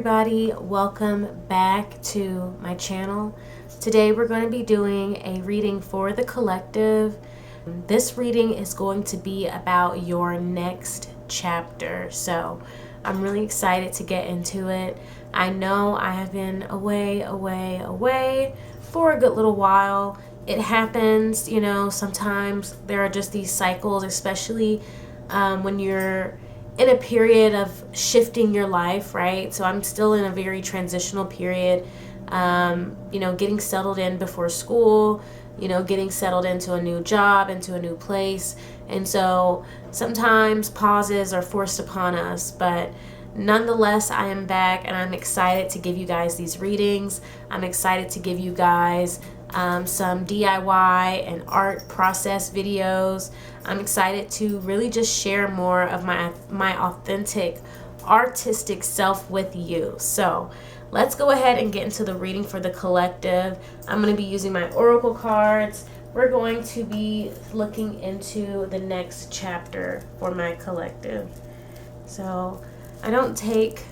everybody, welcome back to my channel. Today we're going to be doing a reading for the collective. This reading is going to be about your next chapter, so I'm really excited to get into it. I know I have been away for a good little while. It happens, you know, sometimes there are just these cycles, especially when you're in a period of shifting your life, right? So I'm still in a very transitional period, you know, getting settled in before school, you know, getting settled into a new job, into a new place. And so sometimes pauses are forced upon us, but nonetheless, I am back and I'm excited to give you guys these readings. I'm excited to give you guys some DIY and art process videos. I'm excited to really just share more of my authentic artistic self with you. So let's go ahead and get into the reading for the collective. I'm going to be using my oracle cards. We're going to be looking into the next chapter for my collective. So I don't take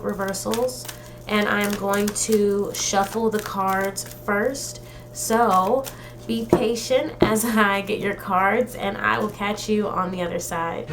reversals, and I am going to shuffle the cards first. So be patient as I get your cards, and I will catch you on the other side.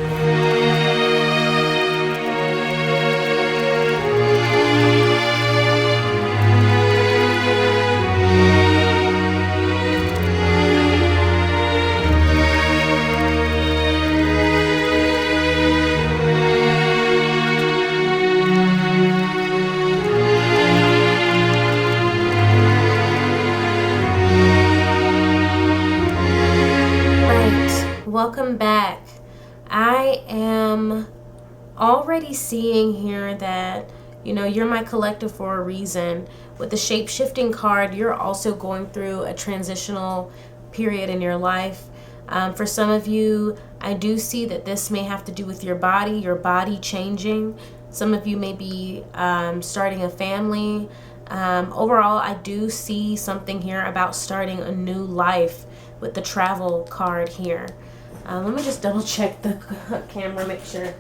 Welcome back. I am already seeing here that, you know, you're my collective for a reason. With the shape-shifting card, you're also going through a transitional period in your life. For some of you, I do see that this may have to do with your body changing. Some of you may be starting a family. Overall, I do see something here about starting a new life with the travel card here. Let me just double check the camera, make sure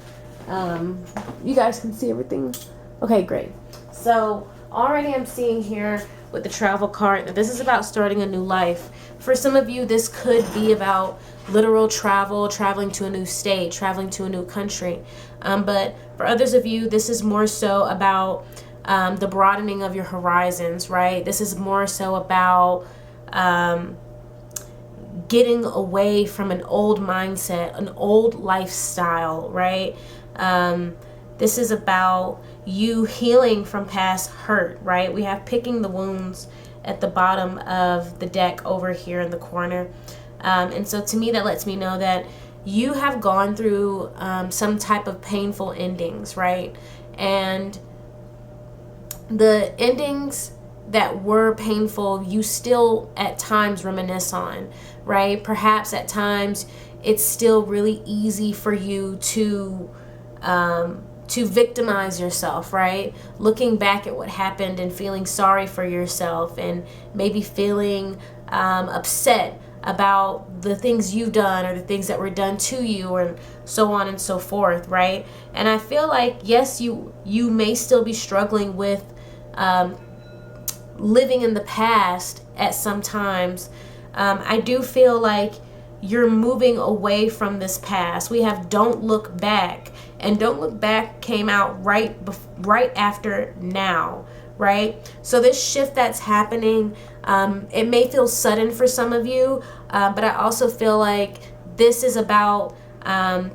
you guys can see everything. Okay, great. So already I'm seeing here with the travel card that this is about starting a new life. For some of you, this could be about literal travel, traveling to a new state, traveling to a new country. But for others of you, this is more so about the broadening of your horizons, right? This is more so about getting away from an old mindset, an old lifestyle, right? This is about you healing from past hurt, right? We have picking the wounds at the bottom of the deck over here in the corner. And so to me, that lets me know that you have gone through some type of painful endings, right? And the endings that were painful, you still at times reminisce on, right? Perhaps at times it's still really easy for you to victimize yourself, right? Looking back at what happened and feeling sorry for yourself, and maybe feeling upset about the things you've done or the things that were done to you, and so on and so forth, right? And I feel like, yes, you may still be struggling with living in the past at some times. I do feel like you're moving away from this past. We have Don't Look Back, and Don't Look Back came out right after now, right? So this shift that's happening, it may feel sudden for some of you, but I also feel like this is about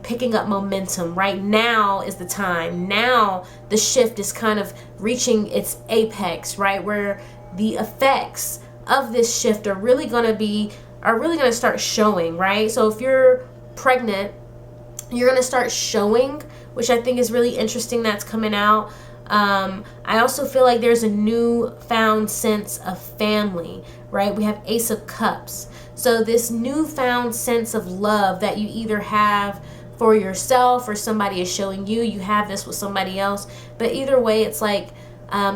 picking up momentum. Right now is the time. Now the shift is kind of reaching its apex, right? Where the effects of this shift are really going to start showing, right? So if you're pregnant, you're going to start showing, which I think is really interesting that's coming out. I also feel like there's a newfound sense of family, right? We have Ace of Cups. So this newfound sense of love that you either have for yourself or somebody is showing you, you have this with somebody else. But either way, it's like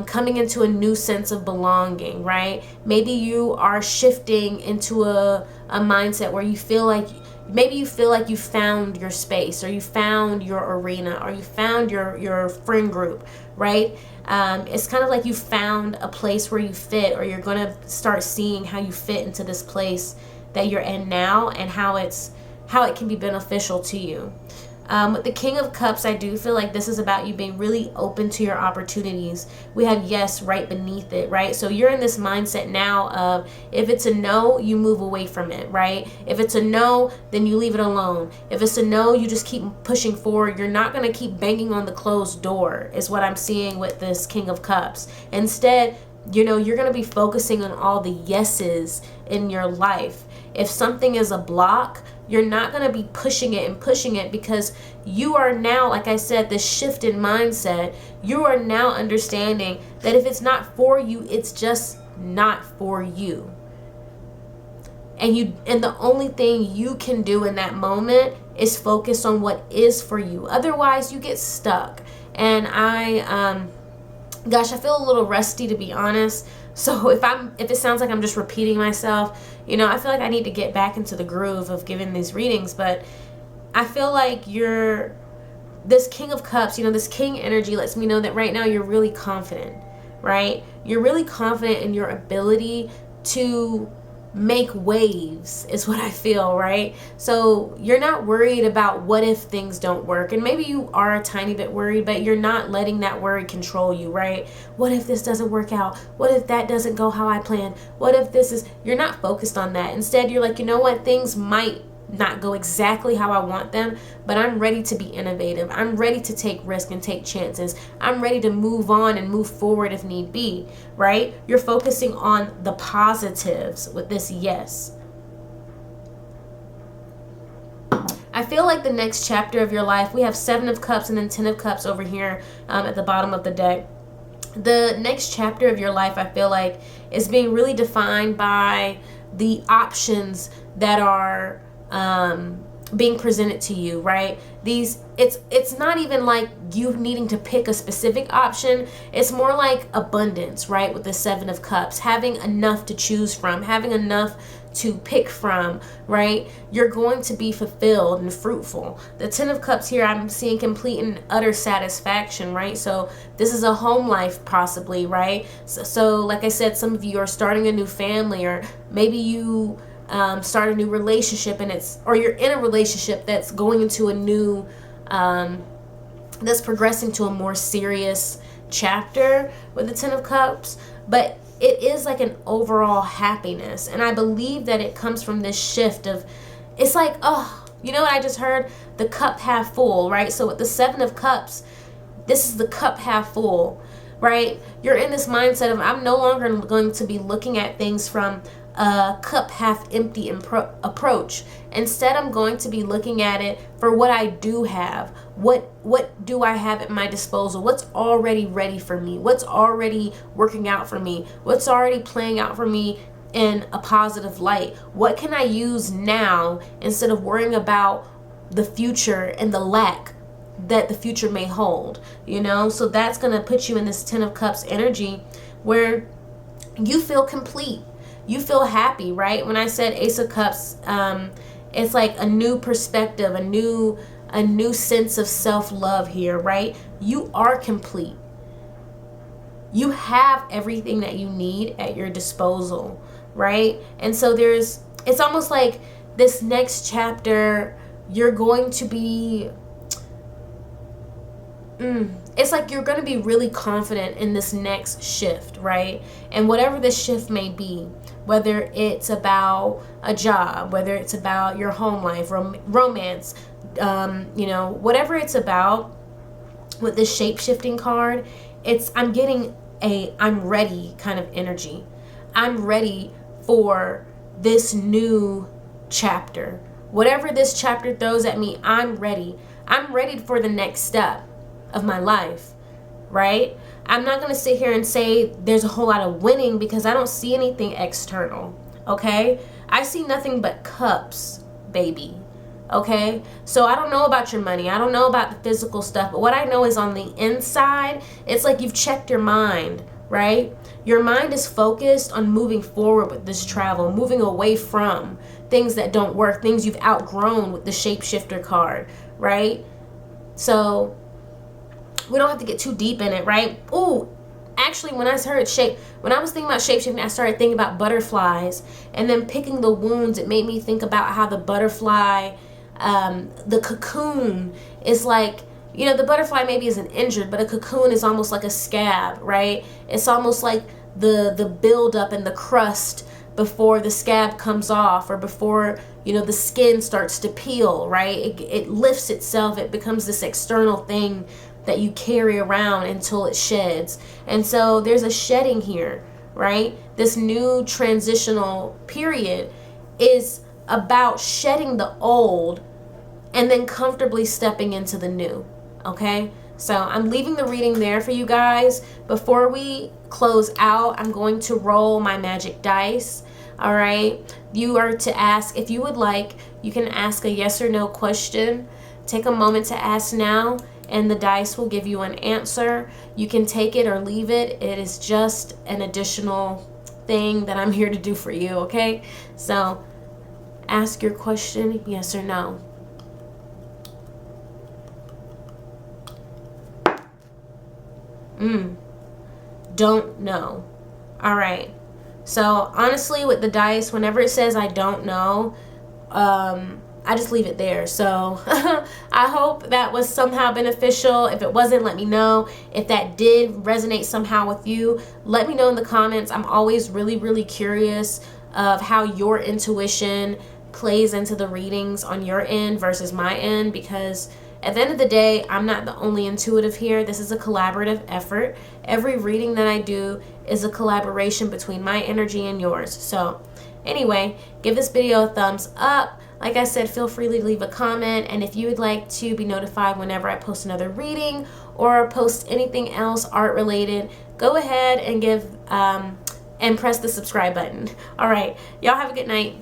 coming into a new sense of belonging, right? Maybe you are shifting into a mindset where you feel like, maybe you feel like you found your space, or you found your arena, or you found your friend group, right? It's kind of like you found a place where you fit, or you're going to start seeing how you fit into this place that you're in now, and how it can be beneficial to you. With the King of Cups, I do feel like this is about you being really open to your opportunities. We have yes right beneath it, right? So you're in this mindset now of, if it's a no, you move away from it, right? If it's a no, then you leave it alone. If it's a no, you just keep pushing forward. You're not going to keep banging on the closed door, is what I'm seeing with this King of Cups. Instead, you're going to be focusing on all the yeses in your life. If something is a block, you're not going to be pushing it, because you are now, like I said, this shift in mindset. You are now understanding that if it's not for you, it's just not for you. And the only thing you can do in that moment is focus on what is for you. Otherwise, you get stuck. And I feel a little rusty, to be honest. So if it sounds like I'm just repeating myself, I feel like I need to get back into the groove of giving these readings. But I feel like this King of Cups, this King energy lets me know that right now you're really confident, right? You're really confident in your ability to make waves, is what I feel, right? So you're not worried about what if things don't work. And maybe you are a tiny bit worried, but you're not letting that worry control you, right? What if this doesn't work out? What if that doesn't go how I planned? What if you're not focused on that. Instead, you're like, you know what? Things might not go exactly how I want them, but I'm ready to be innovative. I'm ready to take risks and take chances. I'm ready to move on and move forward if need be, right? You're focusing on the positives with this yes. I feel like the next chapter of your life, we have 7 of Cups and then 10 of Cups over here at the bottom of the deck. The next chapter of your life, I feel like, is being really defined by the options that are being presented to you, right? It's not even like you needing to pick a specific option. It's more like abundance, right? With the 7 of Cups, having enough to choose from, having enough to pick from, right? You're going to be fulfilled and fruitful. The 10 of Cups here, I'm seeing complete and utter satisfaction, right? So this is a home life possibly, right? So like I said, some of you are starting a new family, or maybe you start a new relationship, or you're in a relationship that's going into a new, that's progressing to a more serious chapter with the 10 of Cups. But it is like an overall happiness, and I believe that it comes from this shift of, it's like, oh, you know what I just heard? The cup half full, right? So with the 7 of Cups, this is the cup half full, right? You're in this mindset of, I'm no longer going to be looking at things from a cup half empty approach. Instead, I'm going to be looking at it for what I do have. What do I have at my disposal? What's already ready for me? What's already working out for me? What's already playing out for me in a positive light? What can I use now instead of worrying about the future and the lack that the future may hold? So that's going to put you in this 10 of Cups energy where you feel complete. You feel happy, right? When I said Ace of Cups, it's like a new perspective, a new sense of self-love here, right? You are complete. You have everything that you need at your disposal, right? And so it's almost like this next chapter, you're going to be, it's like you're going to be really confident in this next shift, right? And whatever this shift may be, whether it's about a job, whether it's about your home life, romance, whatever it's about, with this shape-shifting card, I'm getting I'm ready kind of energy. I'm ready for this new chapter. Whatever this chapter throws at me, I'm ready. I'm ready for the next step of my life, right? I'm not going to sit here and say there's a whole lot of winning, because I don't see anything external, okay? I see nothing but cups, baby. Okay, so I don't know about your money, I don't know about the physical stuff, but what I know is on the inside, it's like you've checked your mind, right? Your mind is focused on moving forward with this travel, moving away from things that don't work, things you've outgrown with the shapeshifter card, right? So we don't have to get too deep in it, right? Ooh, actually, when I was thinking about shapeshifting, I started thinking about butterflies, and then picking the wounds, it made me think about how the butterfly, the cocoon is like, you know, the butterfly maybe isn't injured, but a cocoon is almost like a scab, right? It's almost like the buildup and the crust before the scab comes off, or before, you know, the skin starts to peel, right? It lifts itself, it becomes this external thing that you carry around until it sheds. And so there's a shedding here, right? This new transitional period is about shedding the old and then comfortably stepping into the new. Okay, so I'm leaving the reading there for you guys. Before we close out, I'm going to roll my magic dice. All right, you are to ask, if you would like, you can ask a yes or no question. Take a moment to ask now, and the dice will give you an answer. You can take it or leave it. It is just an additional thing that I'm here to do for you. Okay, so ask your question, yes or no. Don't know. All right. So honestly, with the dice, whenever it says I don't know, I just leave it there. So I hope that was somehow beneficial. If it wasn't, let me know. If that did resonate somehow with you, let me know in the comments. I'm always really, really curious of how your intuition plays into the readings on your end versus my end, because at the end of the day, I'm not the only intuitive here. This is a collaborative effort. Every reading that I do is a collaboration between my energy and yours. So anyway, give this video a thumbs up. Like I said, feel free to leave a comment. And if you would like to be notified whenever I post another reading or post anything else art related, go ahead and and press the subscribe button. All right, y'all have a good night.